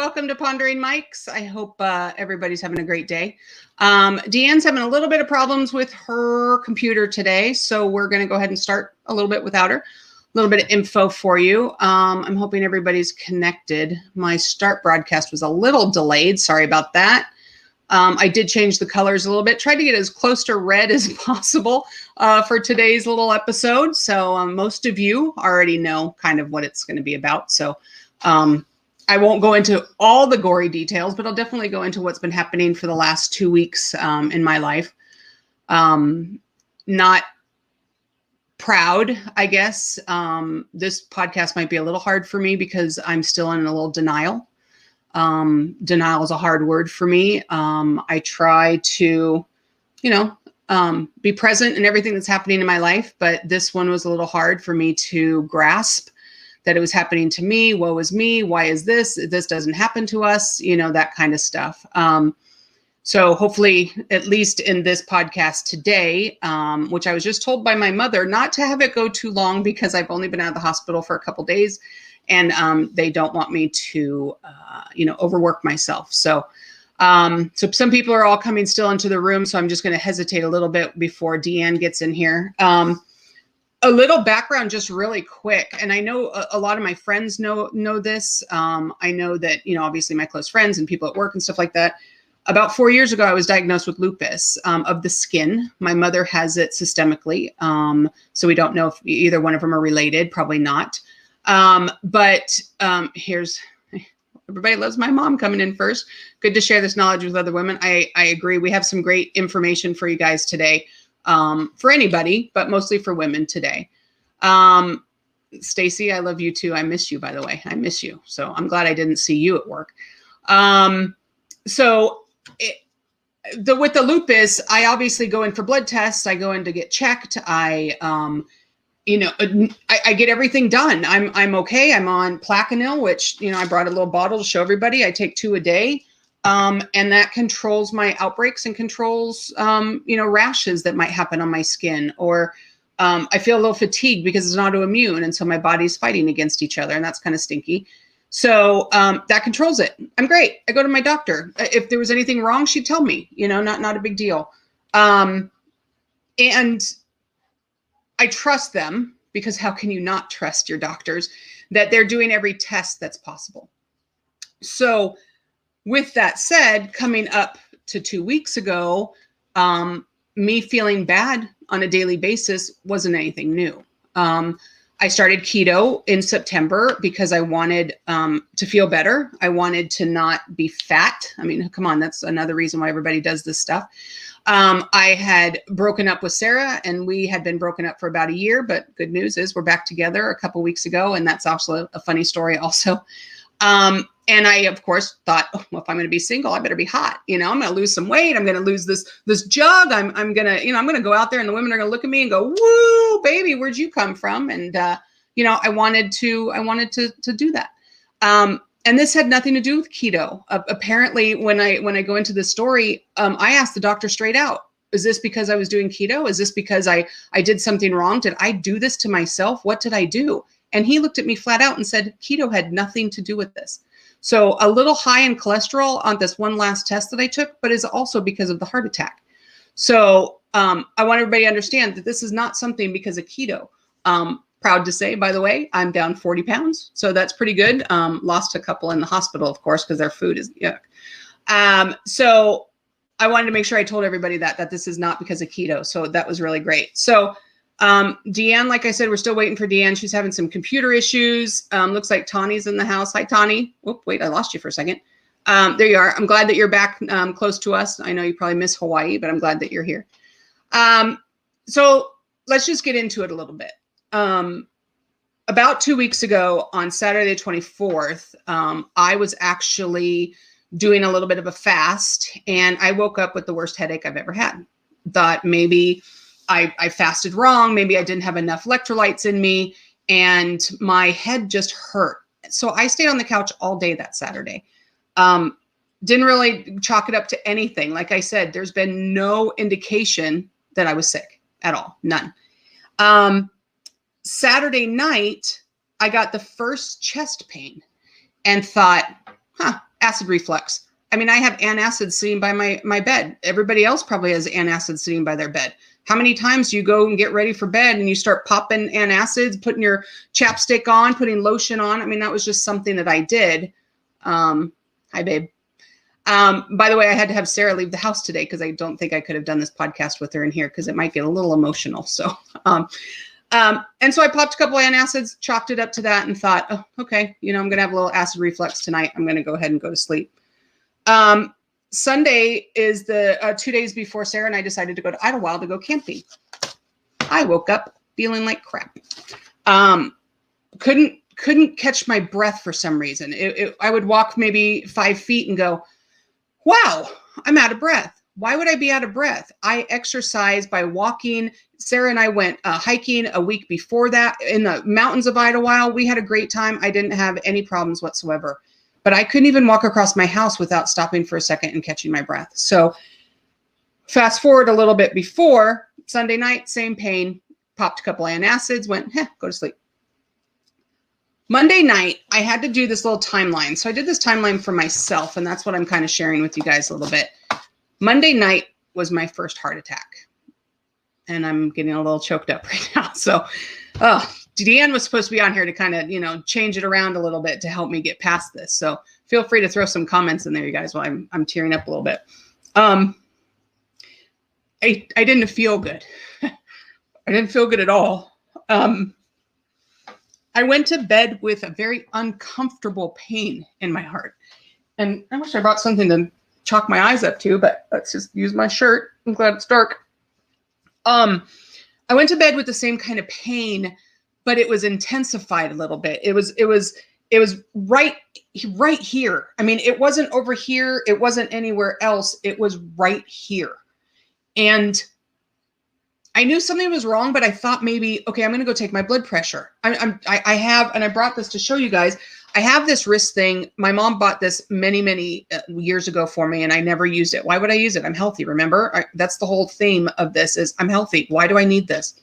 welcome to Pondering Mics. I hope everybody's having a great day. Deanne's having a little bit of problems with her computer today, so we're going to go ahead and start a little bit without her. A little bit of info for you. I'm hoping everybody's connected. My start broadcast was a little delayed. Sorry about that. I did change the colors a little bit, tried to get as close to red as possible for today's little episode. So most of you already know kind of what it's going to be about. So I won't go into all the gory details, but I'll definitely go into what's been happening for the last 2 weeks in my life. Not proud, I guess. This podcast might be a little hard for me because I'm still in a little denial. Denial is a hard word for me. I try to, be present in everything that's happening in my life, but this one was a little hard for me to grasp that it was happening to me. Woe is me. Why is this? This doesn't happen to us, that kind of stuff. So hopefully, at least in this podcast today, which I was just told by my mother not to have it go too long because I've only been out of the hospital for a couple days, and they don't want me to, overwork myself. So some people are all coming still into the room, so I'm just going to hesitate a little bit before Deanne gets in here. A little background, just really quick. And I know a lot of my friends know this. I know that, obviously my close friends and people at work and stuff like that. About 4 years ago, I was diagnosed with lupus of the skin. My mother has it systemically. So we don't know if either one of them are related, probably not. But here's, everybody loves my mom coming in first. Good to share this knowledge with other women. I agree. We have some great information for you guys today. For anybody, but mostly for women today. Stacy, I love you too. I miss you, by the way. I miss you. So I'm glad I didn't see you at work. With the lupus, I obviously go in for blood tests. I go in to get checked. I get everything done. I'm okay. I'm on Plaquenil, which, I brought a little bottle to show everybody. I take 2 a day. And that controls my outbreaks and controls, rashes that might happen on my skin, or I feel a little fatigued because it's an autoimmune. And so my body's fighting against each other, and that's kind of stinky. So that controls it. I'm great. I go to my doctor. If there was anything wrong, she'd tell me, not a big deal. And I trust them, because how can you not trust your doctors, that they're doing every test that's possible. So with that said, coming up to 2 weeks ago, me feeling bad on a daily basis wasn't anything new. I started keto in September because I wanted to feel better. I wanted to not be fat. I mean, come on, that's another reason why everybody does this stuff. I had broken up with Sarah, and we had been broken up for about a year, but good news is we're back together a couple weeks ago, and that's also a funny story also. And I, of course, thought, well, if I'm going to be single, I better be hot. I'm going to lose some weight. I'm going to lose this jug. I'm going to, I'm going to go out there, and the women are going to look at me and go, woo, baby, where'd you come from? And, I wanted to do that. And this had nothing to do with keto. Apparently, when I go into this story, I asked the doctor straight out, is this because I was doing keto? Is this because I did something wrong? Did I do this to myself? What did I do? And he looked at me flat out and said, keto had nothing to do with this. So a little high in cholesterol on this one last test that I took, but is also because of the heart attack. So I want everybody to understand that this is not something because of keto. Proud to say, by the way, I'm down 40 pounds. So that's pretty good. Lost a couple in the hospital, of course, because their food is yuck. So I wanted to make sure I told everybody that this is not because of keto. So that was really great. So Deanne, like I said, we're still waiting for Deanne. She's having some computer issues. Looks like Tawny's in the house. Hi, Tawny. Whoop, wait, I lost you for a second. There you are. I'm glad that you're back close to us. I know you probably miss Hawaii, but I'm glad that you're here. So let's just get into it a little bit. About 2 weeks ago on Saturday, the 24th, I was actually doing a little bit of a fast, and I woke up with the worst headache I've ever had. Thought maybe I fasted wrong. Maybe I didn't have enough electrolytes in me, and my head just hurt. So I stayed on the couch all day that Saturday. Didn't really chalk it up to anything. Like I said, there's been no indication that I was sick at all. None. Saturday night, I got the first chest pain and thought, acid reflux. I mean, I have antacids sitting by my bed. Everybody else probably has antacids sitting by their bed. How many times do you go and get ready for bed and you start popping antacids, putting your chapstick on, putting lotion on? I mean, that was just something that I did. Hi, babe. By the way, I had to have Sarah leave the house today because I don't think I could have done this podcast with her in here because it might get a little emotional. So, and so I popped a couple of antacids, chalked it up to that and thought, oh, okay, I'm going to have a little acid reflux tonight. I'm going to go ahead and go to sleep. Sunday is the 2 days before Sarah and I decided to go to Idlewild to go camping. I woke up feeling like crap. Couldn't catch my breath for some reason. I would walk maybe 5 feet and go, wow, I'm out of breath. Why would I be out of breath? I exercise by walking. Sarah and I went hiking a week before that in the mountains of Idlewild. We had a great time. I didn't have any problems whatsoever. But I couldn't even walk across my house without stopping for a second and catching my breath. So fast forward a little bit before, Sunday night, same pain, popped a couple of antacids, went, go to sleep. Monday night, I had to do this little timeline. So I did this timeline for myself, and that's what I'm kind of sharing with you guys a little bit. Monday night was my first heart attack. And I'm getting a little choked up right now. So, Deanne was supposed to be on here to kind of, change it around a little bit to help me get past this. So feel free to throw some comments in there, you guys, while I'm tearing up a little bit. I didn't feel good. I didn't feel good at all. I went to bed with a very uncomfortable pain in my heart. And I wish I brought something to chalk my eyes up to, but let's just use my shirt. I'm glad it's dark. I went to bed with the same kind of pain, but it was intensified a little bit. It was right here. I mean, it wasn't over here. It wasn't anywhere else. It was right here. And I knew something was wrong, but I thought maybe, okay, I'm going to go take my blood pressure. I have, and I brought this to show you guys. I have this wrist thing. My mom bought this many years ago for me, and I never used it. Why would I use it? I'm healthy. Remember, that's the whole theme of this is I'm healthy. Why do I need this?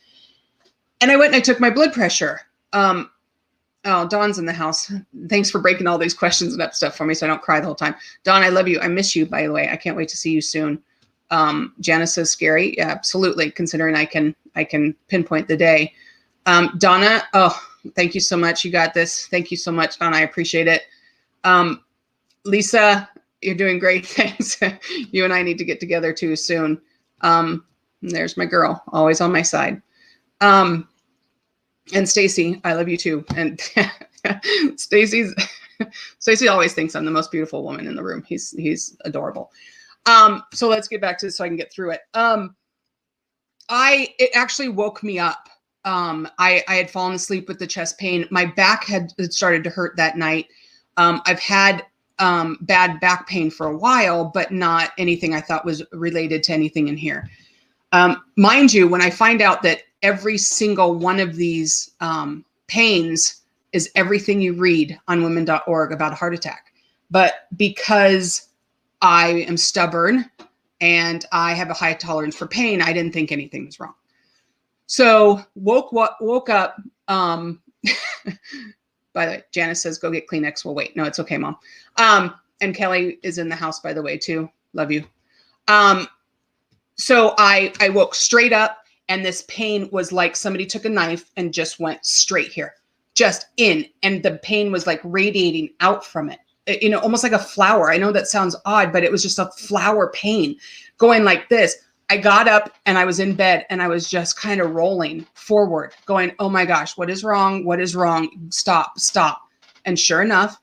And I went and I took my blood pressure. Oh, Dawn's in the house. Thanks for breaking all these questions and up stuff for me so I don't cry the whole time. Dawn, I love you. I miss you, by the way. I can't wait to see you soon. Janice says scary. Yeah, absolutely. Considering I can pinpoint the day. Donna, oh, thank you so much. You got this. Thank you so much, Donna. I appreciate it. Lisa, you're doing great. Thanks. You and I need to get together too soon. There's my girl, always on my side. And Stacy, I love you too. And Stacy always thinks I'm the most beautiful woman in the room. He's adorable. So let's get back to this so I can get through it. It actually woke me up. I had fallen asleep with the chest pain. My back had started to hurt that night. I've had bad back pain for a while, but not anything I thought was related to anything in here. Mind you, when I find out that every single one of these pains is everything you read on women.org about a heart attack. But because I am stubborn and I have a high tolerance for pain, I didn't think anything was wrong. So woke up. By the way, Janice says, go get Kleenex. We'll wait. No, it's okay, Mom. And Kelly is in the house, by the way, too. Love you. So I woke straight up, and this pain was like somebody took a knife and just went straight here, just in. And the pain was like radiating out from it, almost like a flower. I know that sounds odd, but it was just a flower pain going like this. I got up and I was in bed and I was just kind of rolling forward going, oh my gosh, what is wrong? What is wrong? Stop. And sure enough,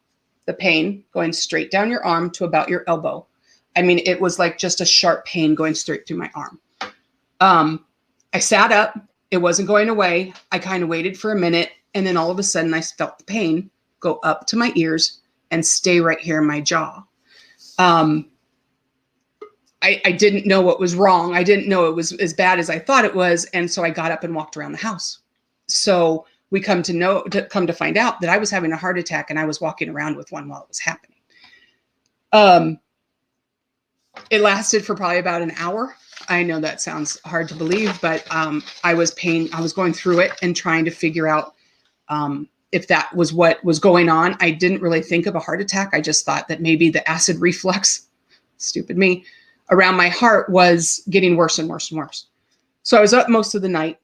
the pain going straight down your arm to about your elbow. I mean, it was like just a sharp pain going straight through my arm. I sat up. It wasn't going away. I kind of waited for a minute. And then all of a sudden I felt the pain go up to my ears and stay right here in my jaw. I didn't know what was wrong. I didn't know it was as bad as I thought it was. And so I got up and walked around the house. So we come to find out that I was having a heart attack and I was walking around with one while it was happening. It lasted for probably about an hour. I know that sounds hard to believe, but I was going through it and trying to figure out if that was what was going on. I didn't really think of a heart attack. I just thought that maybe the acid reflux, stupid me, around my heart was getting worse and worse and worse. So I was up most of the night.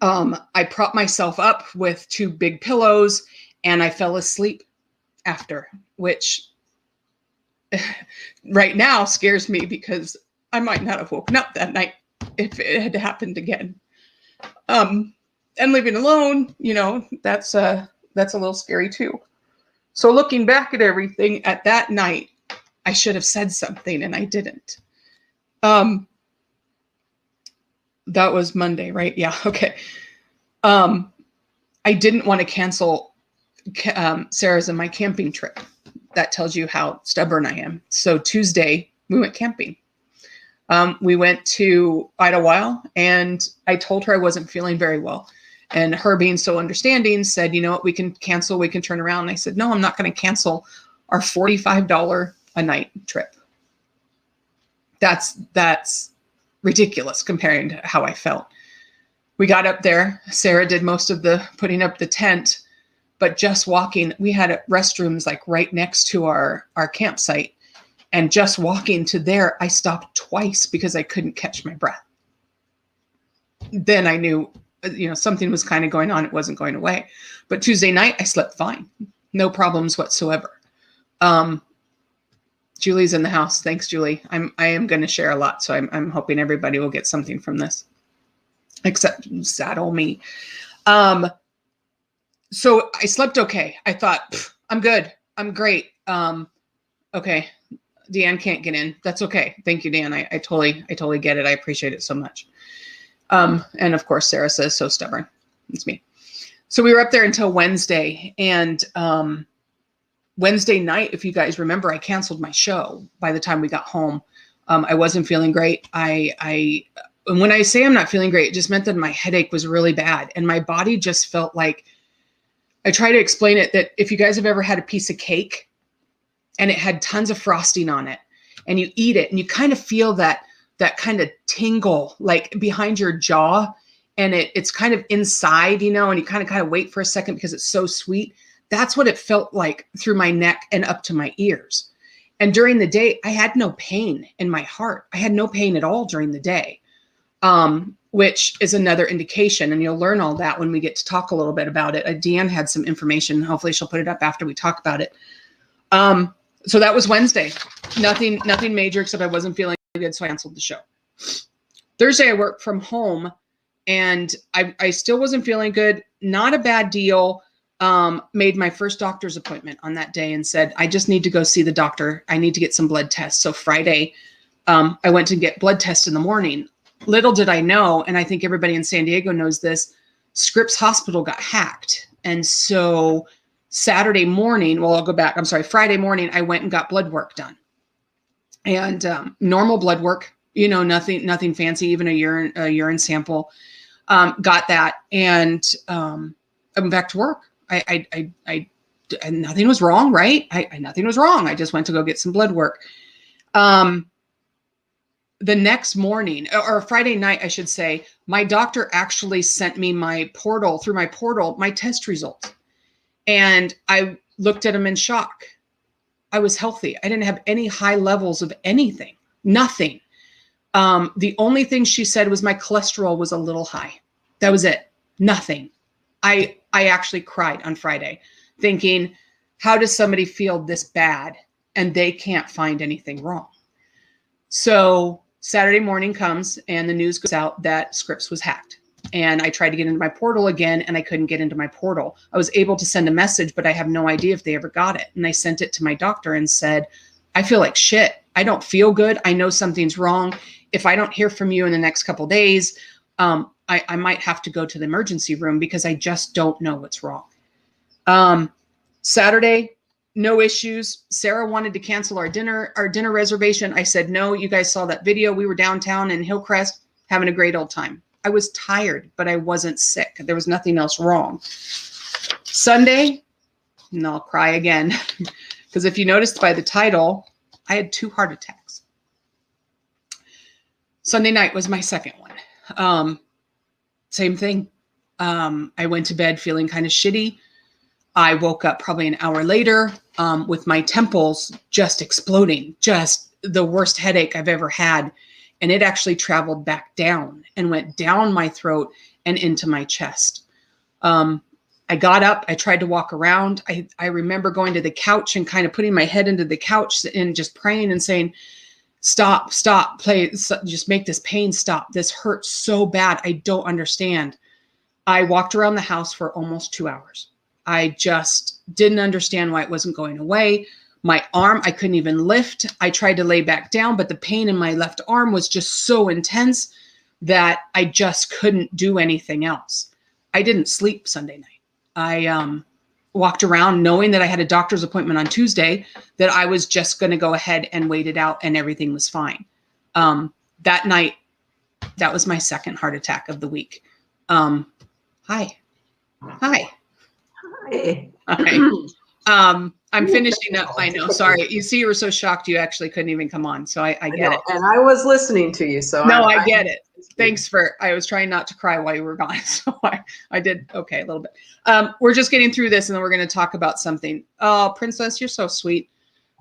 I propped myself up with 2 big pillows and I fell asleep after, which right now scares me because I might not have woken up that night if it had happened again. And living alone, you know, that's a little scary too. So looking back at everything at that night, I should have said something and I didn't. That was Monday, right? Yeah. Okay. I didn't want to cancel Sarah's and my camping trip. That tells you how stubborn I am. So Tuesday we went camping. We went to Idlewild and I told her I wasn't feeling very well. And her being so understanding said, you know what, we can cancel, we can turn around. And I said, no, I'm not going to cancel our $45 a night trip. That's ridiculous comparing to how I felt. We got up there. Sarah did most of the putting up the tent, but just walking, we had restrooms like right next to our campsite. And just walking to there, I stopped twice because I couldn't catch my breath. Then I knew, you know, something was kind of going on. It wasn't going away. But Tuesday night, I slept fine. No problems whatsoever. Julie's in the house. Thanks, Julie. I am going to share a lot. So I'm hoping everybody will get something from this, except sad old me. So I slept okay. I thought, I'm good. I'm great. Okay. Deanne can't get in. That's okay. Thank you, Dan. I totally get it. I appreciate it so much. And of course, Sarah says, so stubborn. It's me. So we were up there until Wednesday. And Wednesday night, if you guys remember, I canceled my show by the time we got home. I wasn't feeling great. And when I say I'm not feeling great, it just meant that my headache was really bad. And my body just felt like, I try to explain it that if you guys have ever had a piece of cake and it had tons of frosting on it and you eat it and you kind of feel that kind of tingle like behind your jaw and it's kind of inside, you know, and you kind of wait for a second because it's so sweet. That's what it felt like through my neck and up to my ears. And during the day, I had no pain in my heart. I had no pain at all during the day, which is another indication. And you'll learn all that when we get to talk a little bit about it. Deanne had some information. Hopefully she'll put it up after we talk about it. So that was Wednesday. Nothing major except I wasn't feeling good, so I canceled the show. Thursday, I worked from home and I still wasn't feeling good. Not a bad deal. Made my first doctor's appointment on that day and said, I just need to go see the doctor. I need to get some blood tests. So Friday, I went to get blood tests in the morning. Little did I know, and I think everybody in San Diego knows this, Scripps Hospital got hacked. And so Friday morning, I went and got blood work done. And normal blood work, you know, nothing fancy, even a urine sample. Got that, and I went back to work. And nothing was wrong, right? Nothing was wrong. I just went to go get some blood work. The next morning, or Friday night, I should say, my doctor actually sent me through my portal, my test results. And I looked at them in shock. I was healthy. I didn't have any high levels of anything, nothing. The only thing she said was my cholesterol was a little high. That was it. Nothing. I actually cried on Friday thinking, how does somebody feel this bad and they can't find anything wrong? So Saturday morning comes and the news goes out that Scripps was hacked. And I tried to get into my portal again and I couldn't get into my portal. I was able to send a message, but I have no idea if they ever got it. And I sent it to my doctor and said, I feel like shit. I don't feel good. I know something's wrong. If I don't hear from you in the next couple of days, I might have to go to the emergency room because I just don't know what's wrong. Saturday, no issues. Sarah wanted to cancel our dinner reservation. I said, no, you guys saw that video. We were downtown in Hillcrest having a great old time. I was tired, but I wasn't sick. There was nothing else wrong. Sunday, and I'll cry again, because if you noticed by the title, I had 2 heart attacks. Sunday night was my second one. Same thing. I went to bed feeling kind of shitty. I woke up probably an hour later with my temples just exploding, just the worst headache I've ever had. And it actually traveled back down and went down my throat and into my chest. I got up, I tried to walk around. I remember going to the couch and kind of putting my head into the couch and just praying and saying, stop, just make this pain stop. This hurts so bad. I don't understand. I walked around the house for almost 2 hours. I just didn't understand why it wasn't going away. My arm, I couldn't even lift. I tried to lay back down, but the pain in my left arm was just so intense that I just couldn't do anything else. I didn't sleep Sunday night. I walked around knowing that I had a doctor's appointment on Tuesday, that I was just going to go ahead and wait it out and everything was fine. That night, that was my second heart attack of the week. Hi. Hi. I'm finishing up. I know. Sorry. You see, you were so shocked you actually couldn't even come on. So I get it. And I was listening to you. So no, I get it. Thanks I was trying not to cry while you were gone. So I did okay a little bit. We're just getting through this and then we're going to talk about something. Oh, Princess, you're so sweet.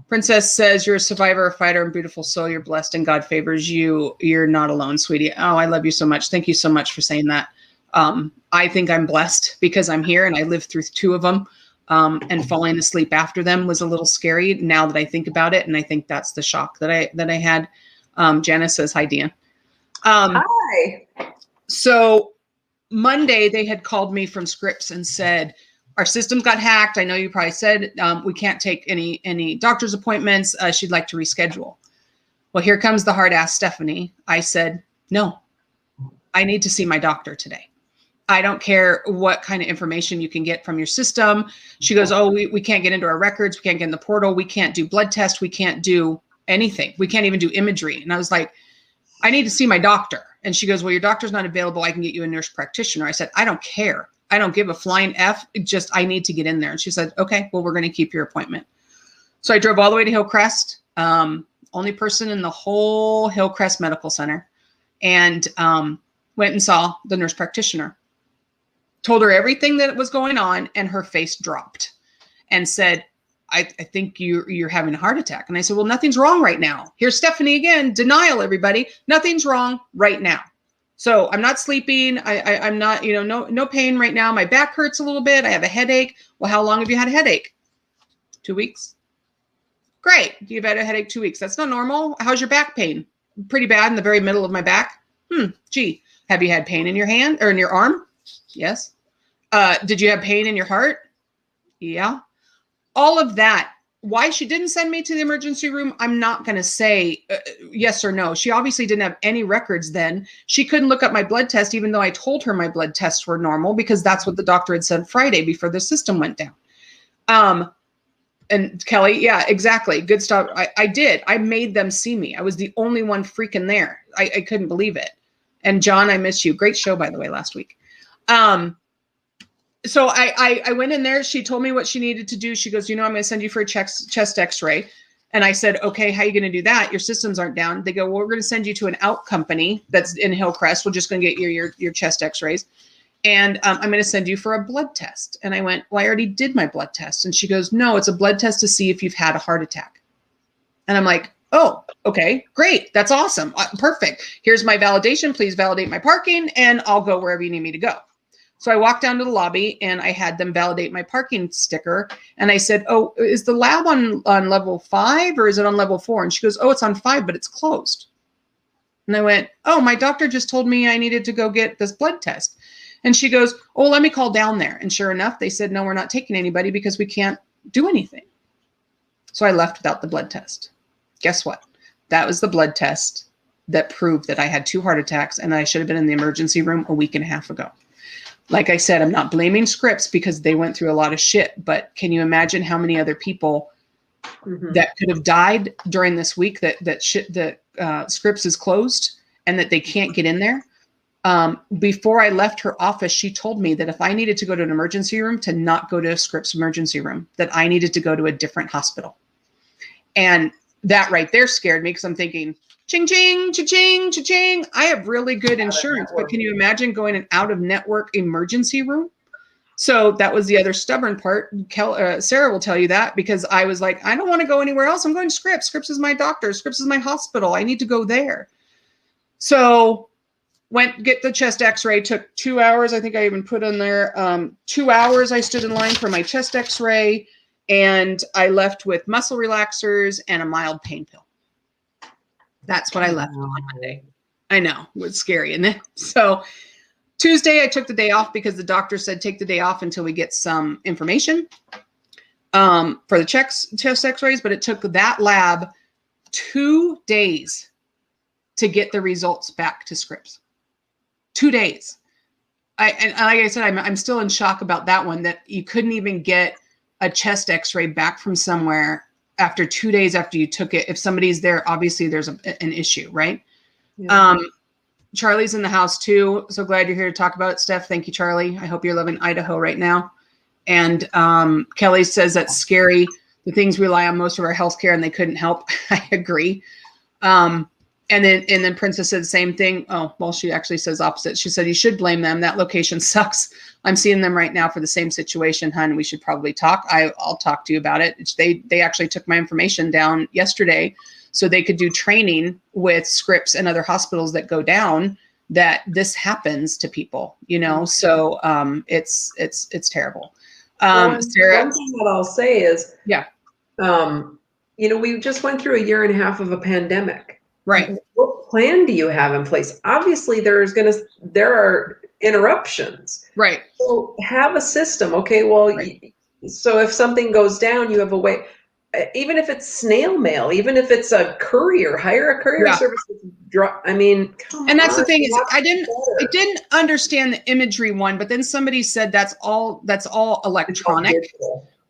Princess says you're a survivor, a fighter, and beautiful soul. You're blessed and God favors you. You're not alone, sweetie. Oh, I love you so much. Thank you so much for saying that. I think I'm blessed because I'm here and I lived through 2 of them. And falling asleep after them was a little scary now that I think about it. And I think that's the shock that I had. Janice says, hi, Dean. Hi. So Monday they had called me from Scripps and said, our systems got hacked. I know you probably said, we can't take any doctor's appointments. She'd like to reschedule. Well, here comes the hard ass Stephanie. I said, no, I need to see my doctor today. I don't care what kind of information you can get from your system. She goes, oh, we can't get into our records. We can't get in the portal. We can't do blood tests. We can't do anything. We can't even do imagery. And I was like, I need to see my doctor. And she goes, well, your doctor's not available. I can get you a nurse practitioner. I said, I don't care. I don't give a flying F. I need to get in there. And she said, okay, well, we're going to keep your appointment. So I drove all the way to Hillcrest, only person in the whole Hillcrest Medical Center, and went and saw the nurse practitioner. Told her everything that was going on, and her face dropped and said, I think you're having a heart attack. And I said, well, nothing's wrong right now. Here's Stephanie again. Denial, everybody. Nothing's wrong right now. So I'm not sleeping. I'm not, no pain right now. My back hurts a little bit. I have a headache. Well, how long have you had a headache? 2 weeks. Great. You've had a headache 2 weeks. That's not normal. How's your back pain? Pretty bad in the very middle of my back. Gee, have you had pain in your hand or in your arm? Yes. Did you have pain in your heart? Yeah. All of that. Why she didn't send me to the emergency room, I'm not going to say yes or no. She obviously didn't have any records then. She couldn't look up my blood test, even though I told her my blood tests were normal, because that's what the doctor had said Friday before the system went down. And Kelly, yeah, exactly. Good stuff. I did. I made them see me. I was the only one freaking there. I couldn't believe it. And John, I miss you. Great show, by the way, last week. So I went in there. She told me what she needed to do. She goes, I'm going to send you for a chest x-ray. And I said, okay, how are you going to do that? Your systems aren't down. They go, well, we're going to send you to an out company that's in Hillcrest. We're just going to get your chest x-rays. And I'm going to send you for a blood test. And I went, well, I already did my blood test. And she goes, no, it's a blood test to see if you've had a heart attack. And I'm like, oh, okay, great. That's awesome. Perfect. Here's my validation. Please validate my parking and I'll go wherever you need me to go. So I walked down to the lobby and I had them validate my parking sticker. And I said, oh, is the lab on level 5 or is it on level 4? And she goes, oh, it's on 5, but it's closed. And I went, oh, my doctor just told me I needed to go get this blood test. And she goes, oh, let me call down there. And sure enough, they said, no, we're not taking anybody because we can't do anything. So I left without the blood test. Guess what? That was the blood test that proved that I had 2 heart attacks and I should have been in the emergency room a week and a half ago. Like I said, I'm not blaming Scripps because they went through a lot of shit, but can you imagine how many other people that could have died during this week that Scripps is closed and that they can't get in there? Before I left her office, she told me that if I needed to go to an emergency room, to not go to a Scripps emergency room, that I needed to go to a different hospital. And that right there scared me because I'm thinking, Ching, ching, cha-ching, cha-ching. I have really good insurance, but can you imagine going an out-of-network emergency room? So that was the other stubborn part. Sarah will tell you that, because I was like, I don't want to go anywhere else. I'm going to Scripps. Scripps is my doctor. Scripps is my hospital. I need to go there. So went get the chest x-ray, took 2 hours. I think I even put in there 2 hours. I stood in line for my chest x-ray, and I left with muscle relaxers and a mild pain pill. That's what I left on Monday. I know, it was scary, isn't it? So Tuesday, I took the day off because the doctor said take the day off until we get some information for the chest x-rays, but it took that lab 2 days to get the results back to Scripps. 2 days. And like I said, I'm still in shock about that one, that you couldn't even get a chest x-ray back from somewhere after 2 days after you took it. If somebody's there, obviously there's an issue, right? Yeah. Charlie's in the house too. So glad you're here to talk about it, Steph. Thank you, Charlie. I hope you're loving Idaho right now. And Kelly says that's scary. The things rely on most of our healthcare and they couldn't help. I agree. And then Princess said the same thing. Oh, well, she actually says opposite. She said, you should blame them. That location sucks. I'm seeing them right now for the same situation, hun. We should probably talk. I'll talk to you about it. They actually took my information down yesterday so they could do training with Scripps and other hospitals that go down, that this happens to people, you know? So it's terrible. Sarah, one thing that I'll say is, yeah. We just went through 1.5 years of a pandemic. Right. What plan do you have in place? Obviously, there are interruptions. Right. So have a system. Okay. Well, right. So if something goes down, you have a way. Even if it's snail mail, even if it's a courier, hire a courier service. I mean, and that's the thing is, I didn't understand the imagery one, but then somebody said that's all electronic.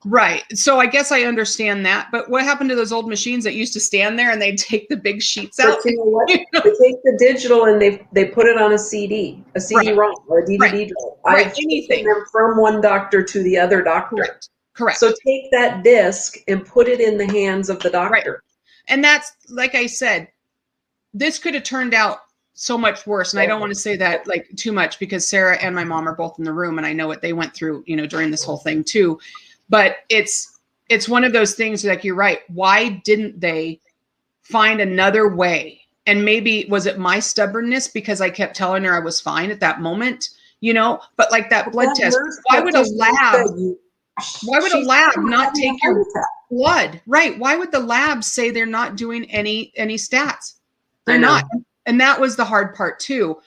Right. So I guess I understand that. But what happened to those old machines that used to stand there and they'd take the big sheets out? You know what? They take the digital and they put it on a CD-ROM or a DVD drive. Right. I've taken them from one doctor to the other doctor. Correct. So take that disc and put it in the hands of the doctor. Right. And that's, like I said, this could have turned out so much worse. And I don't want to say that like too much, because Sarah and my mom are both in the room and I know what they went through, during this whole thing too. But it's one of those things, like, you're right. Why didn't they find another way? And maybe was it my stubbornness because I kept telling her I was fine at that moment, but like that blood test, why would a lab not take your blood? Right. Why would the lab say they're not doing any stats? They're not. And that was the hard part too.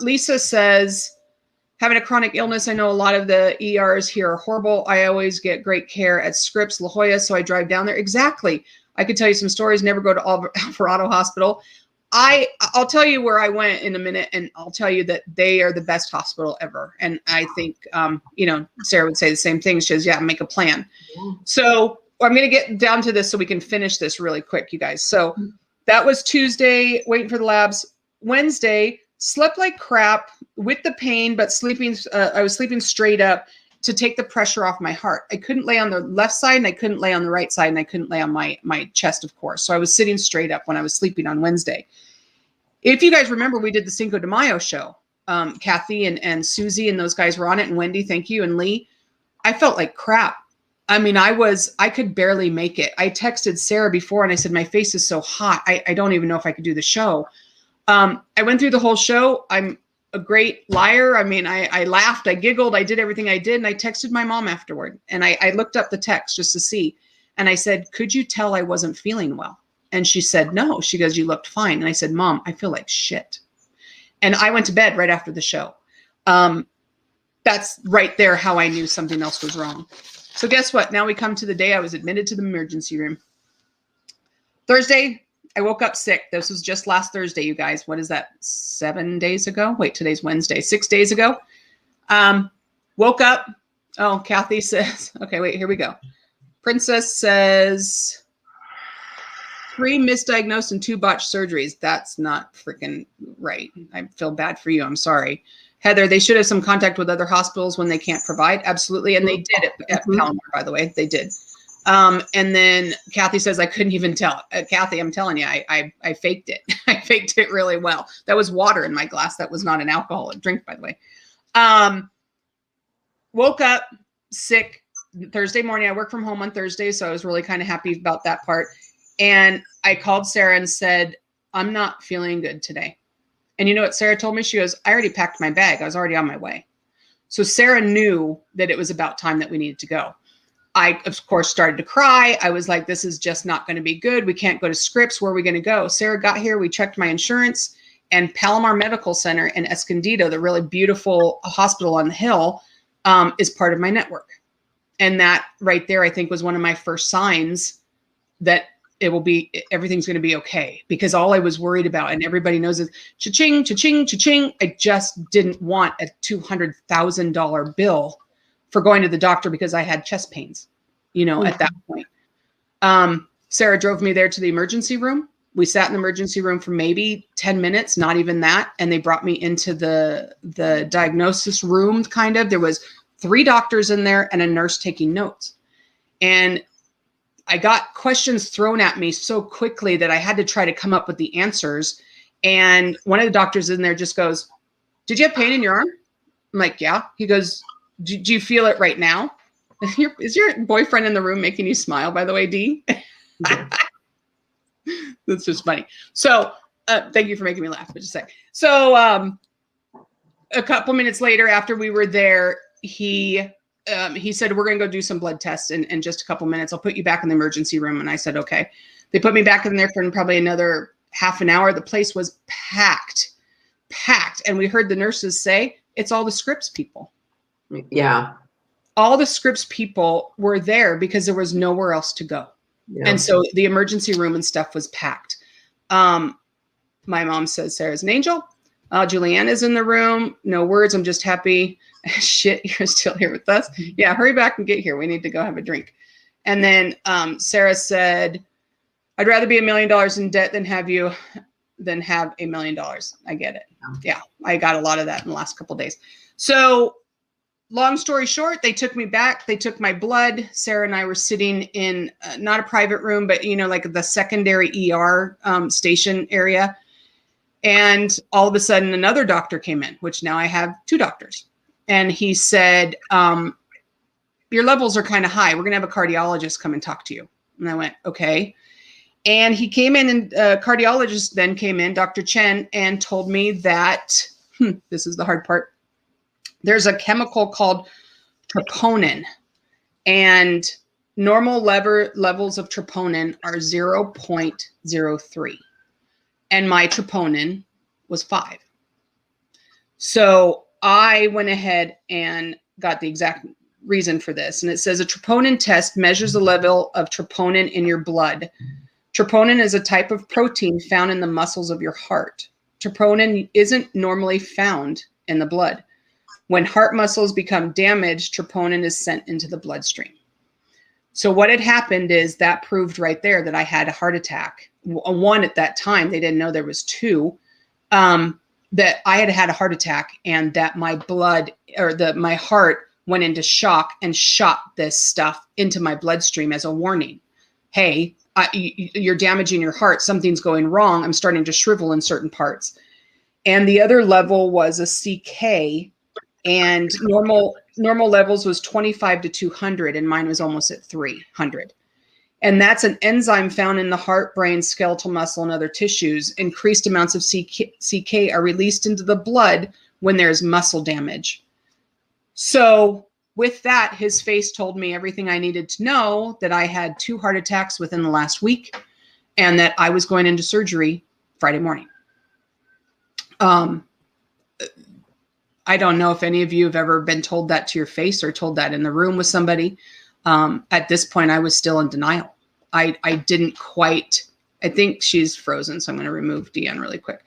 Lisa says, having a chronic illness, I know a lot of the ERs here are horrible. I always get great care at Scripps, La Jolla, so I drive down there. Exactly. I could tell you some stories. Never go to Alvarado Hospital. I'll tell you where I went in a minute, and I'll tell you that they are the best hospital ever. And I think, Sarah would say the same thing. She says, yeah, make a plan. Yeah. So I'm going to get down to this so we can finish this really quick, you guys. So that was Tuesday, waiting for the labs. Wednesday, slept like crap with the pain, but I was sleeping straight up to take the pressure off my heart. I couldn't lay on the left side and I couldn't lay on the right side, and I couldn't lay on my chest, of course. So I was sitting straight up when I was sleeping on Wednesday. If you guys remember, we did the Cinco de Mayo show. Kathy and Susie and those guys were on it, and Wendy, thank you, and Lee. I felt like crap. I mean, I could barely make it. I texted Sarah before and I said, my face is so hot. I don't even know if I could do the show. I went through the whole show. I'm a great liar. I mean, I laughed, I giggled, I did everything I did. And I texted my mom afterward, and I looked up the text just to see. And I said, could you tell I wasn't feeling well? And she said, no. She goes, you looked fine. And I said, Mom, I feel like shit. And I went to bed right after the show. That's right there how I knew something else was wrong. So guess what? Now we come to the day I was admitted to the emergency room. Thursday, I woke up sick. This was just last Thursday, you guys. What is that? 7 days ago? Wait, today's Wednesday. 6 days ago. Woke up. Oh, Kathy says, okay, wait, here we go. Princess says, 3 misdiagnosed and 2 botched surgeries. That's not freaking right. I feel bad for you. I'm sorry. Heather, they should have some contact with other hospitals when they can't provide. Absolutely. And they did at Palomar, by the way. They did. And then Kathy says, I couldn't even tell. Kathy, I'm telling you, I faked it. I faked it really well. That was water in my glass. That was not an alcoholic drink, by the way. Woke up sick Thursday morning. I work from home on Thursday, so I was really kind of happy about that part. And I called Sarah and said, I'm not feeling good today. And you know what Sarah told me? She goes, I already packed my bag. I was already on my way. So Sarah knew that it was about time that we needed to go. I, of course, started to cry. I was like, this is just not going to be good. We can't go to Scripps. Where are we going to go? Sarah got here. We checked my insurance, and Palomar Medical Center in Escondido, the really beautiful hospital on the hill, is part of my network. And that right there, I think, was one of my first signs that everything's going to be okay, because all I was worried about, and everybody knows, is cha-ching, cha-ching, cha-ching. I just didn't want a $200,000 bill for going to the doctor because I had chest pains, at that point. Sarah drove me there to the emergency room. We sat in the emergency room for maybe 10 minutes, not even that. And they brought me into the diagnosis room, kind of. There was 3 doctors in there and a nurse taking notes. And I got questions thrown at me so quickly that I had to try to come up with the answers. And one of the doctors in there just goes, did you have pain in your arm? I'm like, yeah. He goes, do you feel it right now? Is your boyfriend in the room making you smile, by the way, Dee? That's just funny. So thank you for making me laugh. But just say. So a couple minutes later, after we were there, he said, we're going to go do some blood tests in just a couple minutes. I'll put you back in the emergency room. And I said, okay. They put me back in there for probably another half an hour. The place was packed. And we heard the nurses say, it's all the Scripps people. Yeah. All the Scripps people were there because there was nowhere else to go. Yeah. And so the emergency room and stuff was packed. My mom says, Sarah's an angel. Julianne is in the room. No words. I'm just happy. Shit, you're still here with us. Yeah, hurry back and get here. We need to go have a drink. And then Sarah said, I'd rather be $1 million in debt than have $1 million. I get it. Yeah, I got a lot of that in the last couple of days. So long story short, they took me back. They took my blood. Sarah and I were sitting in not a private room, but, like the secondary ER station area. And all of a sudden, another doctor came in, which now I have 2 doctors. And he said, your levels are kind of high. We're going to have a cardiologist come and talk to you. And I went, okay. And he came in, and cardiologist then came in, Dr. Chen, and told me that, this is the hard part, there's a chemical called troponin. And normal levels of troponin are 0.03. And my troponin was 5. So I went ahead and got the exact reason for this. And it says a troponin test measures the level of troponin in your blood. Troponin is a type of protein found in the muscles of your heart. Troponin isn't normally found in the blood. When heart muscles become damaged, troponin is sent into the bloodstream. So what had happened is that proved right there that I had a heart attack. One at that time, they didn't know there was 2, that I had a heart attack, and that my blood my heart went into shock and shot this stuff into my bloodstream as a warning. Hey, you're damaging your heart. Something's going wrong. I'm starting to shrivel in certain parts. And the other level was a CK, and normal levels was 25 to 200, and mine was almost at 300. And that's an enzyme found in the heart, brain, skeletal muscle, and other tissues. Increased amounts of CK are released into the blood when there's muscle damage. So with that, his face told me everything I needed to know, that I had 2 heart attacks within the last week, and that I was going into surgery Friday morning. I don't know if any of you have ever been told that to your face or told that in the room with somebody. At this point, I was still in denial. I didn't quite, I think she's frozen, so I'm going to remove Deanne really quick.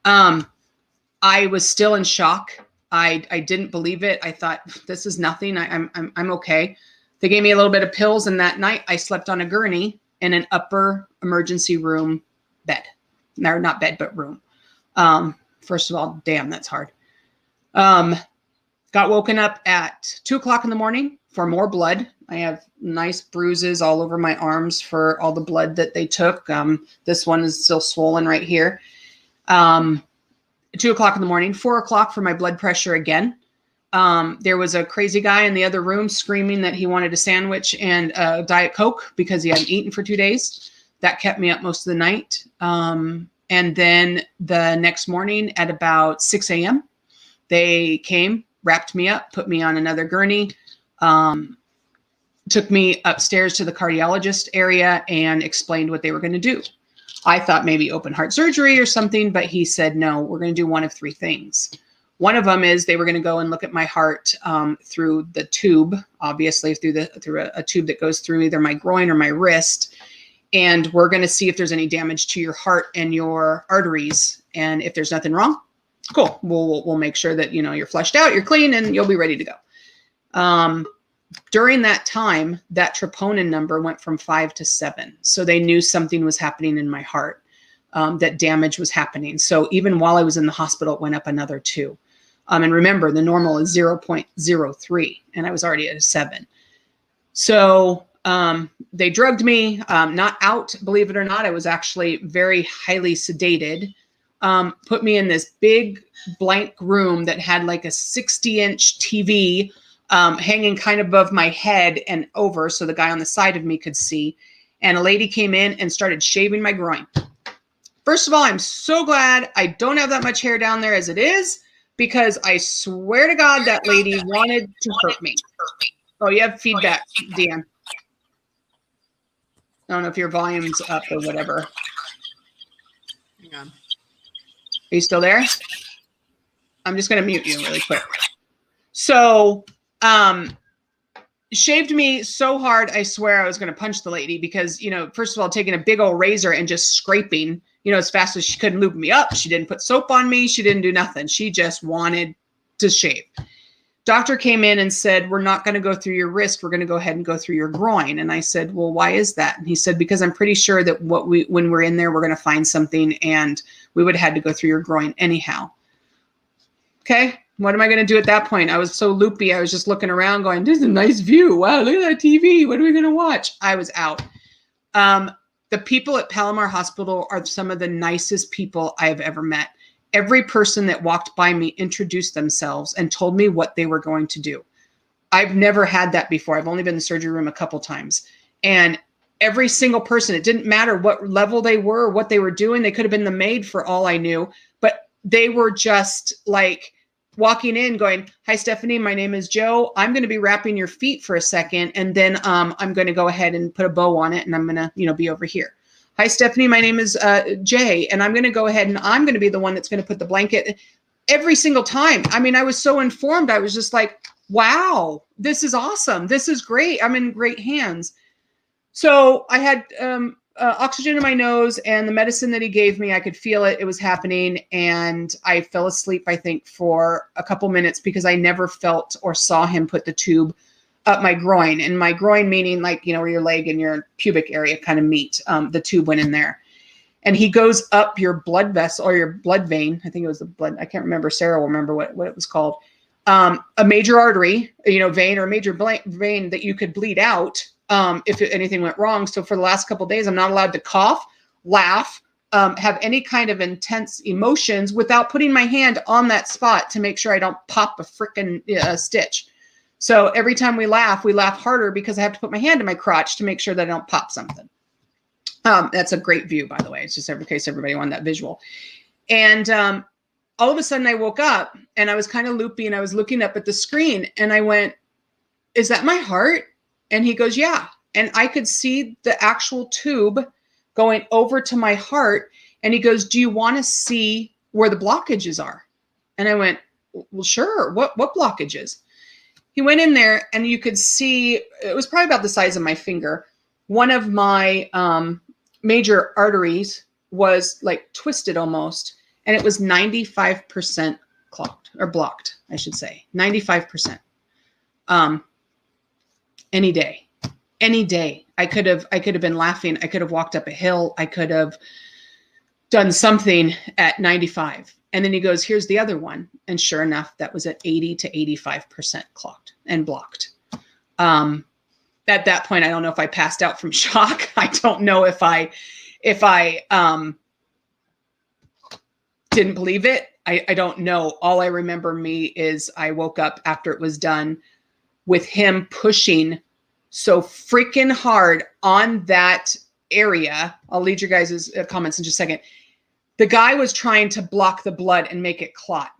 I was still in shock. I didn't believe it. I thought, this is nothing. I'm okay. They gave me a little bit of pills, and that night I slept on a gurney in an upper emergency room bed. No, not bed, but room. First of all, damn, that's hard. Got woken up at 2:00 in the morning for more blood. I have nice bruises all over my arms for all the blood that they took. This one is still swollen right here. 2 o'clock in the morning, 4 o'clock for my blood pressure again. There was a crazy guy in the other room screaming that he wanted a sandwich and a Diet Coke because he hadn't eaten for 2 days. That kept me up most of the night. And then the next morning at about 6 a.m., they came, wrapped me up, put me on another gurney, took me upstairs to the cardiologist area and explained what they were going to do. I thought maybe open heart surgery or something, but he said, no, we're going to do one of 3 things. One of them is they were going to go and look at my heart through the tube, obviously through a tube that goes through either my groin or my wrist. And we're going to see if there's any damage to your heart and your arteries. And if there's nothing wrong, cool. We'll make sure that, you're flushed out, you're clean, and you'll be ready to go. During that time, that troponin number went from 5 to 7. So they knew something was happening in my heart, that damage was happening. So even while I was in the hospital, it went up another 2. And remember, the normal is 0.03, and I was already at a 7. So they drugged me, not out, believe it or not. I was actually very highly sedated. Put me in this big blank room that had like a 60-inch TV hanging kind of above my head and over so the guy on the side of me could see. And a lady came in and started shaving my groin. First of all, I'm so glad I don't have that much hair down there as it is, because I swear to God that lady wanted to hurt me. Oh, you have feedback, Dan. I don't know if your volume's up or whatever. Hang on. Are you still there? I'm just going to mute you really quick. So, shaved me so hard, I swear I was going to punch the lady because, first of all, taking a big old razor and just scraping, as fast as she couldn't lube me up. She didn't put soap on me. She didn't do nothing. She just wanted to shave. Doctor came in and said, we're not going to go through your wrist. We're going to go ahead and go through your groin. And I said, well, why is that? And he said, because I'm pretty sure that when we're in there, we're going to find something and we would have had to go through your groin anyhow. Okay. What am I going to do at that point? I was so loopy. I was just looking around going, this is a nice view. Wow. Look at that TV. What are we going to watch? I was out. The people at Palomar Hospital are some of the nicest people I've ever met. Every person that walked by me introduced themselves and told me what they were going to do. I've never had that before. I've only been in the surgery room a couple times. And every single person, it didn't matter what level they were or what they were doing. They could have been the maid for all I knew, but they were just like walking in going, hi, Stephanie, my name is Joe. I'm going to be wrapping your feet for a second. And then I'm going to go ahead and put a bow on it. And I'm going to, be over here. Hi, Stephanie, my name is Jay. And I'm going to go ahead and I'm going to be the one that's going to put the blanket every single time. I mean, I was so informed. I was just like, wow, this is awesome. This is great. I'm in great hands. So I had oxygen in my nose, and the medicine that he gave me, I could feel it. It was happening. And I fell asleep, I think, for a couple minutes because I never felt or saw him put the tube up my groin. And my groin meaning like, where your leg and your pubic area kind of meet. The tube went in there. And he goes up your blood vessel or your blood vein. I think it was the blood. I can't remember. Sarah will remember what it was called. A major artery, vein or a major vein that you could bleed out if anything went wrong. So for the last couple of days, I'm not allowed to cough, laugh, have any kind of intense emotions without putting my hand on that spot to make sure I don't pop a freaking stitch. So every time we laugh harder because I have to put my hand in my crotch to make sure that I don't pop something. That's a great view, by the way. It's just in case everybody wanted that visual. And all of a sudden I woke up and I was kind of loopy and I was looking up at the screen and I went, is that my heart? And he goes, yeah. And I could see the actual tube going over to my heart. And he goes, do you want to see where the blockages are? And I went, well, sure. What blockages? He went in there and you could see, it was probably about the size of my finger. One of my major arteries was like twisted almost. And it was 95% clogged or blocked, I should say. 95%. Any day. I could have been laughing. I could have walked up a hill. I could have done something at 95. And then he goes, here's the other one. And sure enough, that was at 80 to 85% clogged and blocked. At that point, I don't know if I passed out from shock. I don't know if I didn't believe it. I don't know. All I remember me is I woke up after it was done with him pushing so freaking hard on that area. I'll lead you guys' comments in just a second. The guy was trying to block the blood and make it clot.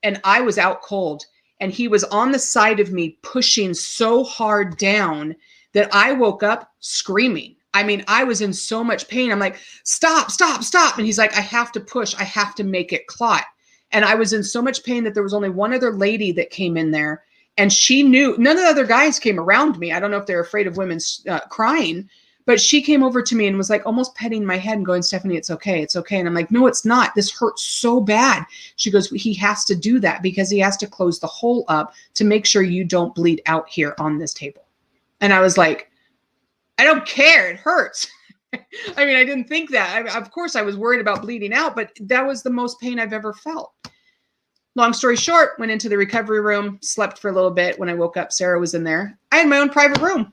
And I was out cold. And he was on the side of me pushing so hard down that I woke up screaming. I mean, I was in so much pain. I'm like, stop, stop, stop. And he's like, I have to push. I have to make it clot. And I was in so much pain that there was only one other lady that came in there. And she knew, none of the other guys came around me. I don't know if they're afraid of women crying, but she came over to me and was like almost petting my head and going, Stephanie, it's okay. It's okay. And I'm like, no, it's not. This hurts so bad. She goes, he has to do that because he has to close the hole up to make sure you don't bleed out here on this table. And I was like, I don't care. It hurts. I mean, I didn't think that. Of course, I was worried about bleeding out, but that was the most pain I've ever felt. Long story short, went into the recovery room, slept for a little bit. When I woke up, Sarah was in there. I had my own private room,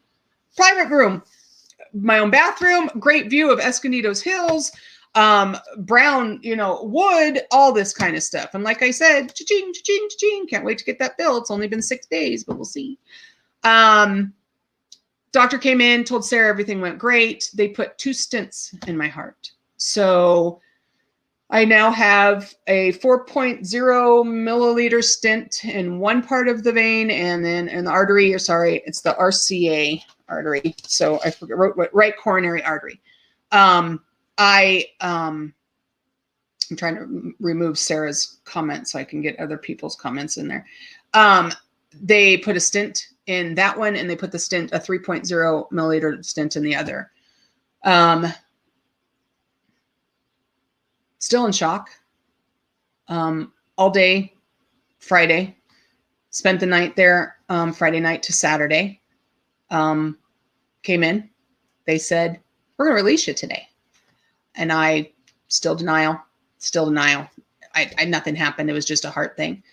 my own bathroom, great view of Escondido's Hills, brown, wood, all this kind of stuff. And like I said, cha-ching, cha-ching, cha-ching, can't wait to get that bill. It's only been 6 days, but we'll see. Doctor came in, told Sarah everything went great. They put 2 stents in my heart. So I now have a 4.0 milliliter stent in one part of the vein, and then in the artery, it's the RCA artery. So I wrote what right coronary artery. I'm trying to remove Sarah's comments so I can get other people's comments in there. They put a stent in that one, and they put the stent, a 3.0 milliliter stent in the other. Still in shock. All day Friday. Spent the night there, Friday night to Saturday. Came in. They said, we're going to release you today. And I, still denial. Nothing happened. It was just a heart thing.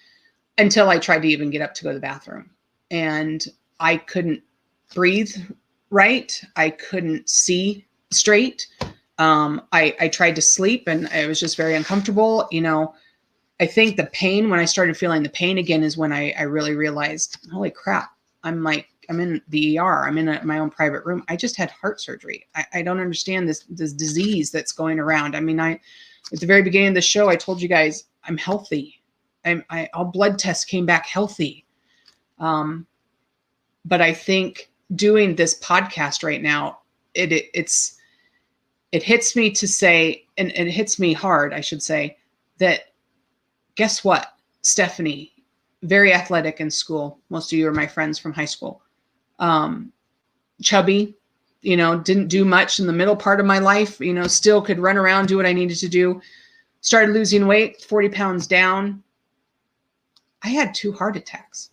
Until I tried to even get up to go to the bathroom. And I couldn't breathe right. I couldn't see straight. I tried to sleep and it was just very uncomfortable. I think the pain, when I started feeling the pain again, is when I really realized, holy crap, I'm in the ER. I'm in my own private room. I just had heart surgery. I don't understand this disease that's going around. I mean, at the very beginning of the show, I told you guys I'm healthy. All blood tests came back healthy. But I think doing this podcast right now, it hits me to say, and it hits me hard, I should say, that guess what? Stephanie, very athletic in school. Most of you are my friends from high school. Chubby, didn't do much in the middle part of my life, still could run around, do what I needed to do. Started losing weight, 40 pounds down. I had 2 heart attacks.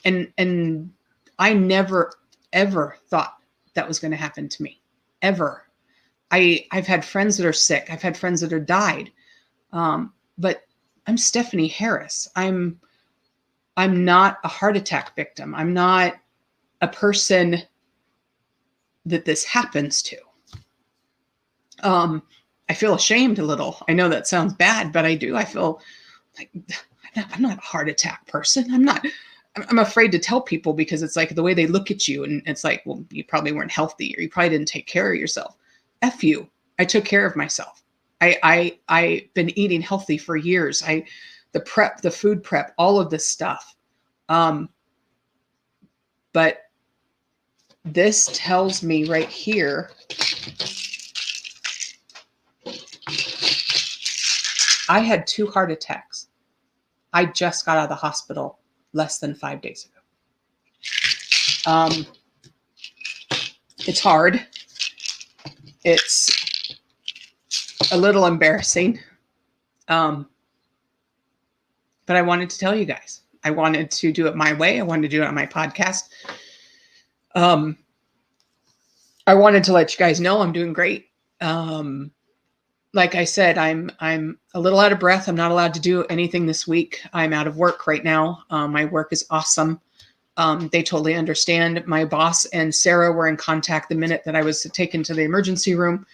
And I never, ever thought that was going to happen to me. Ever. I've had friends that are sick. I've had friends that are died. But I'm Stephanie Harris. I'm not a heart attack victim. I'm not a person that this happens to. I feel ashamed a little. I know that sounds bad, but I do. I feel like I'm not a heart attack person. I'm afraid to tell people because it's like the way they look at you and it's like, well, you probably weren't healthy or you probably didn't take care of yourself. F you. I took care of myself. I've been eating healthy for years. The food prep, all of this stuff. But this tells me right here, I had 2 heart attacks. I just got out of the hospital less than 5 days ago. It's hard. It's a little embarrassing. But I wanted to tell you guys. I wanted to do it my way. I wanted to do it on my podcast. I wanted to let you guys know I'm doing great. Like I said, I'm a little out of breath. I'm not allowed to do anything this week. I'm out of work right now. My work is awesome. They totally understand. My boss and Sarah were in contact the minute that I was taken to the emergency room,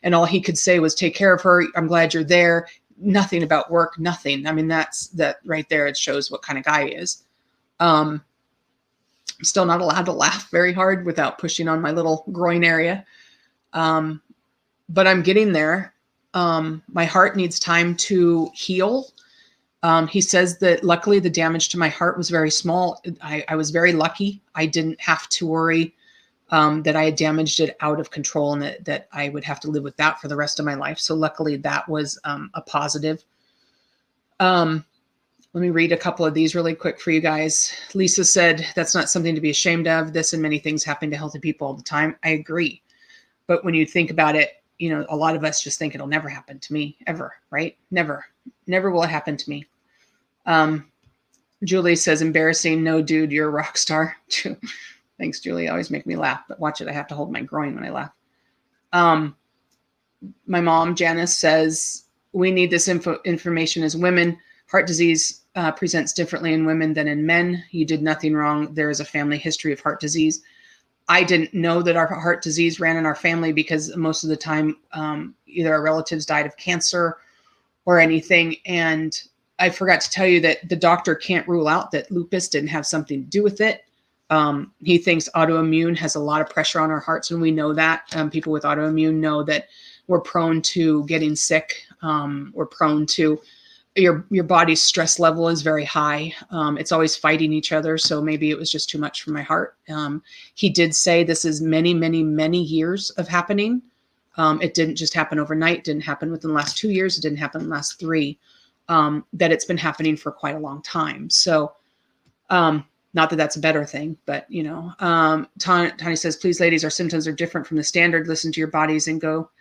and all he could say was, take care of her. I'm glad you're there. Nothing about work, nothing. I mean, that right there. It shows what kind of guy he is. I'm still not allowed to laugh very hard without pushing on my little groin area. But I'm getting there. My heart needs time to heal. He says that luckily the damage to my heart was very small. I was very lucky. I didn't have to worry that I had damaged it out of control, and that I would have to live with that for the rest of my life. So luckily that was a positive. Let me read a couple of these really quick for you guys. Lisa said, that's not something to be ashamed of. This and many things happen to healthy people all the time. I agree. But when you think about it, a lot of us just think it'll never happen to me ever, right? Never will it happen to me. Julie says, embarrassing. No, dude, you're a rock star. Thanks, Julie. Always make me laugh, but watch it. I have to hold my groin when I laugh. My mom, Janice, says, we need this information as women. Heart disease presents differently in women than in men. You did nothing wrong. There is a family history of heart disease. I didn't know that our heart disease ran in our family because most of the time, either our relatives died of cancer or anything. And I forgot to tell you that the doctor can't rule out that lupus didn't have something to do with it. He thinks autoimmune has a lot of pressure on our hearts, and we know that. People with autoimmune know that we're prone to getting sick. We're prone to your body's stress level is very high. It's always fighting each other. So maybe it was just too much for my heart. He did say this is many, many, many years of happening. It didn't just happen overnight. It didn't happen within the last 2 years. It didn't happen in the last 3. That it's been happening for quite a long time. So, not that that's a better thing, but Tani says, please, ladies, our symptoms are different from the standard. Listen to your bodies and go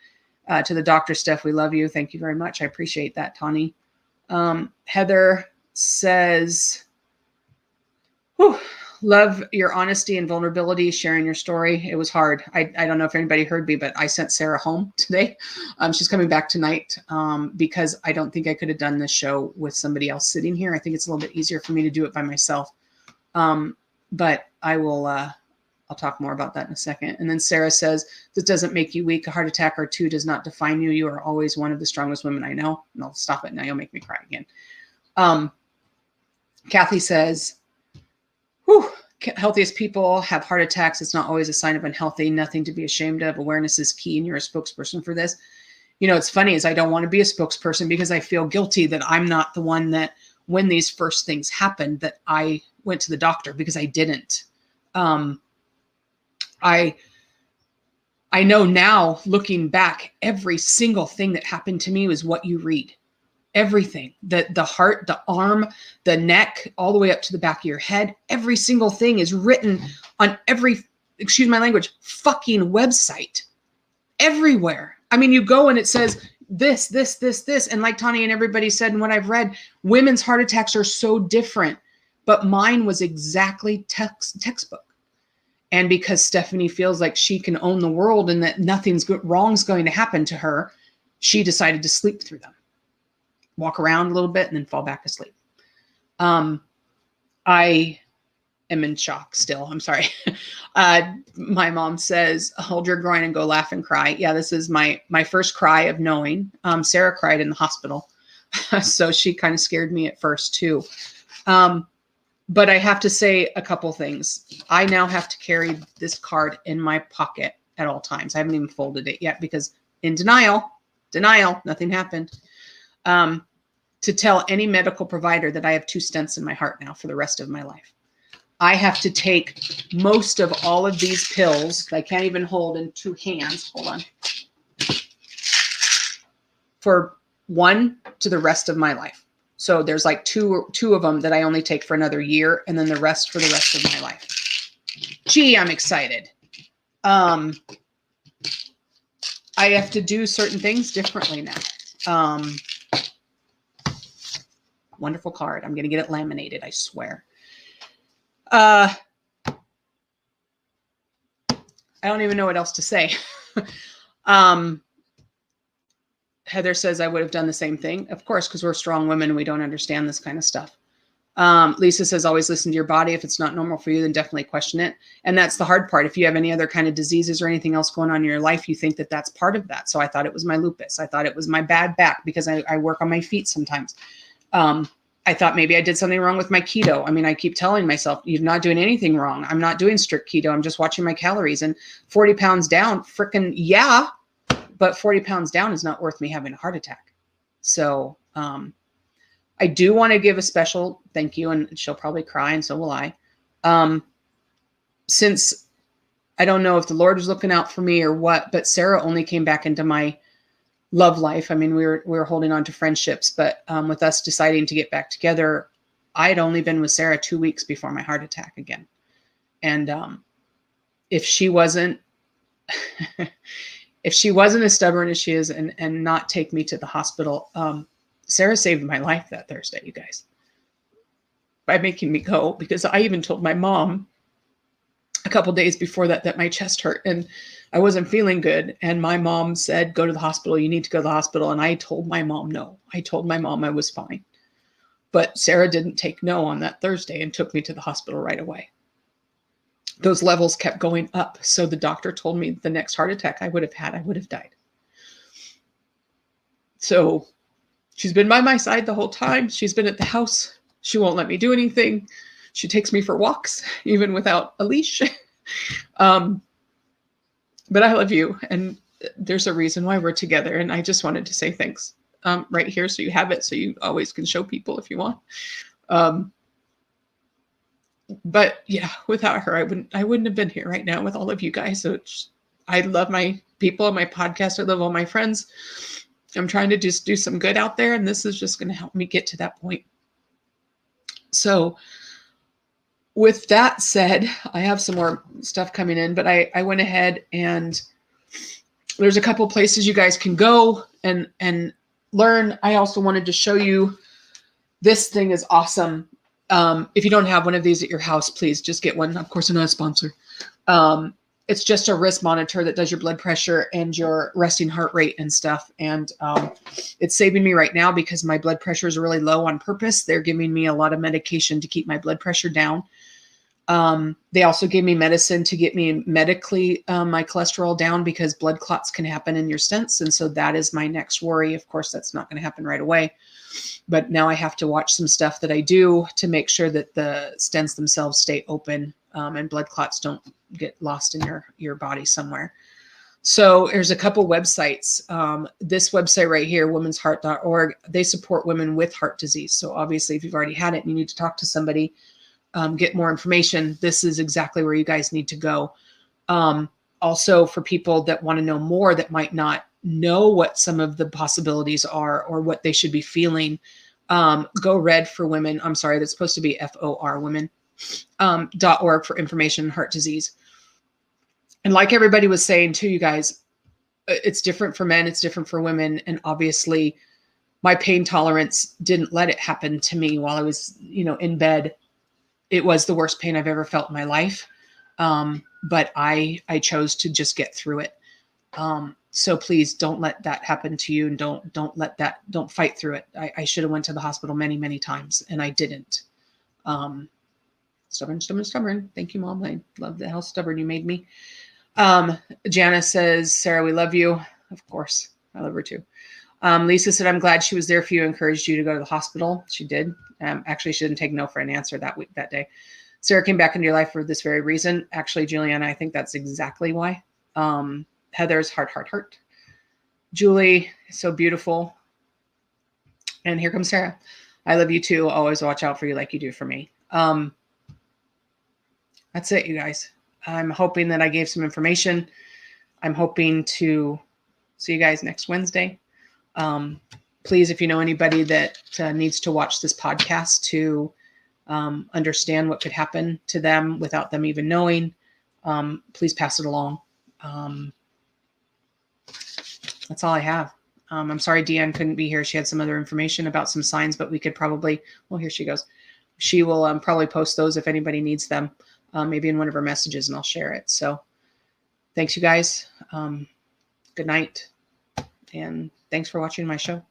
to the doctor. Steph, we love you. Thank you very much. I appreciate that, Tani. Heather says, love your honesty and vulnerability, sharing your story. It was hard. I don't know if anybody heard me, but I sent Sarah home today. She's coming back tonight because I don't think I could have done this show with somebody else sitting here. I think it's a little bit easier for me to do it by myself. But I will, I'll talk more about that in a second. And then Sarah says, this doesn't make you weak. A heart attack or 2 does not define you. You are always one of the strongest women I know. No, stop it now. You'll make me cry again. Kathy says, healthiest people have heart attacks. It's not always a sign of unhealthy. Nothing to be ashamed of. Awareness is key, and you're a spokesperson for this. It's funny is I don't want to be a spokesperson because I feel guilty that I'm not the one that when these first things happened that I went to the doctor, because I didn't. I know now, looking back, every single thing that happened to me was what you read. Everything, the heart, the arm, the neck, all the way up to the back of your head. Every single thing is written on every, excuse my language, fucking website. Everywhere. I mean, you go and it says this. And like Tani and everybody said, and what I've read, women's heart attacks are so different. But mine was exactly textbook. And because Stephanie feels like she can own the world and that nothing's wrong's going to happen to her, she decided to sleep through them. Walk around a little bit and then fall back asleep. I am in shock still. I'm sorry. My mom says, hold your groin and go laugh and cry. Yeah, this is my first cry of knowing. Sarah cried in the hospital. So she kind of scared me at first too. But I have to say a couple things. I now have to carry this card in my pocket at all times. I haven't even folded it yet because in denial, nothing happened. To tell any medical provider that I have 2 stents in my heart now for the rest of my life. I have to take most of all of these pills that I can't even hold in 2 hands. Hold on. For 1 to the rest of my life. So there's like two of them that I only take for another year, and then the rest for the rest of my life. Gee, I'm excited. I have to do certain things differently now. Wonderful card. I'm going to get it laminated, I swear. I don't even know what else to say. Heather says I would have done the same thing. Of course, because we're strong women and we don't understand this kind of stuff. Lisa says, always listen to your body. If it's not normal for you, then definitely question it. And that's the hard part. If you have any other kind of diseases or anything else going on in your life, you think that that's part of that. So I thought it was my lupus. I thought it was my bad back because I work on my feet sometimes. I thought maybe I did something wrong with my keto. I mean, I keep telling myself, you're not doing anything wrong. I'm not doing strict keto. I'm just watching my calories, and 40 pounds down, frickin' yeah. But 40 pounds down is not worth me having a heart attack. So, I do want to give a special thank you, and she'll probably cry, and so will I. Since I don't know if the Lord was looking out for me or what, but Sarah only came back into my love life. I mean, we were holding on to friendships, but with us deciding to get back together, I had only been with Sarah 2 weeks before my heart attack again. And if she wasn't, if she wasn't as stubborn as she is and not take me to the hospital, Sarah saved my life that Thursday, you guys, by making me go, because I even told my mom a couple days before that my chest hurt and I wasn't feeling good. And my mom said, go to the hospital. You need to go to the hospital. And I told my mom no. I told my mom I was fine. But Sarah didn't take no on that Thursday and took me to the hospital right away. Those levels kept going up. So the doctor told me the next heart attack I would have had, I would have died. So she's been by my side the whole time. She's been at the house. She won't let me do anything. She takes me for walks, even without a leash. But I love you. And there's a reason why we're together. And I just wanted to say thanks right here. So you have it. So you always can show people if you want. But yeah, without her, I wouldn't have been here right now with all of you guys. So I love my people on my podcast. I love all my friends. I'm trying to just do some good out there. And this is just going to help me get to that point. So with that said, I have some more stuff coming in, but I went ahead and there's a couple places you guys can go and learn. I also wanted to show you, this thing is awesome. If you don't have one of these at your house, please just get one. Of course, I'm not a sponsor. It's just a wrist monitor that does your blood pressure and your resting heart rate and stuff. And it's saving me right now because my blood pressure is really low on purpose. They're giving me a lot of medication to keep my blood pressure down. They also gave me medicine to get me medically my cholesterol down because blood clots can happen in your stents. And so that is my next worry. Of course, that's not going to happen right away. But now I have to watch some stuff that I do to make sure that the stents themselves stay open and blood clots don't get lost in your body somewhere. So there's a couple websites. This website right here, womensheart.org, they support women with heart disease. So obviously, if you've already had it and you need to talk to somebody, get more information, this is exactly where you guys need to go. Also, for people that want to know more that might not know what some of the possibilities are or what they should be feeling, go Red for Women. I'm sorry, that's supposed to be FOR women, .org for information on heart disease. And like everybody was saying too, you guys, it's different for men, it's different for women. And obviously my pain tolerance didn't let it happen to me while I was, in bed. It was the worst pain I've ever felt in my life. But I chose to just get through it. So please don't let that happen to you. And don't fight through it. I should have went to the hospital many, many times and I didn't. Stubborn. Thank you, Mom. I love how stubborn you made me. Jana says, Sarah, we love you. Of course. I love her too. Lisa said, I'm glad she was there for you, encouraged you to go to the hospital. She did. Actually, she didn't take no for an answer that day. Sarah came back into your life for this very reason. Actually, Juliana, I think that's exactly why. Heather's heart. Julie, so beautiful. And here comes Sarah. I love you too. Always watch out for you like you do for me. That's it, you guys. I'm hoping that I gave some information. I'm hoping to see you guys next Wednesday. Please, if you know anybody that needs to watch this podcast to understand what could happen to them without them even knowing, please pass it along. That's all I have. I'm sorry Deanne couldn't be here. She had some other information about some signs, but we could probably, well, here she goes. She will probably post those if anybody needs them, maybe in one of her messages, and I'll share it. So thanks, you guys. Good night. And thanks for watching my show.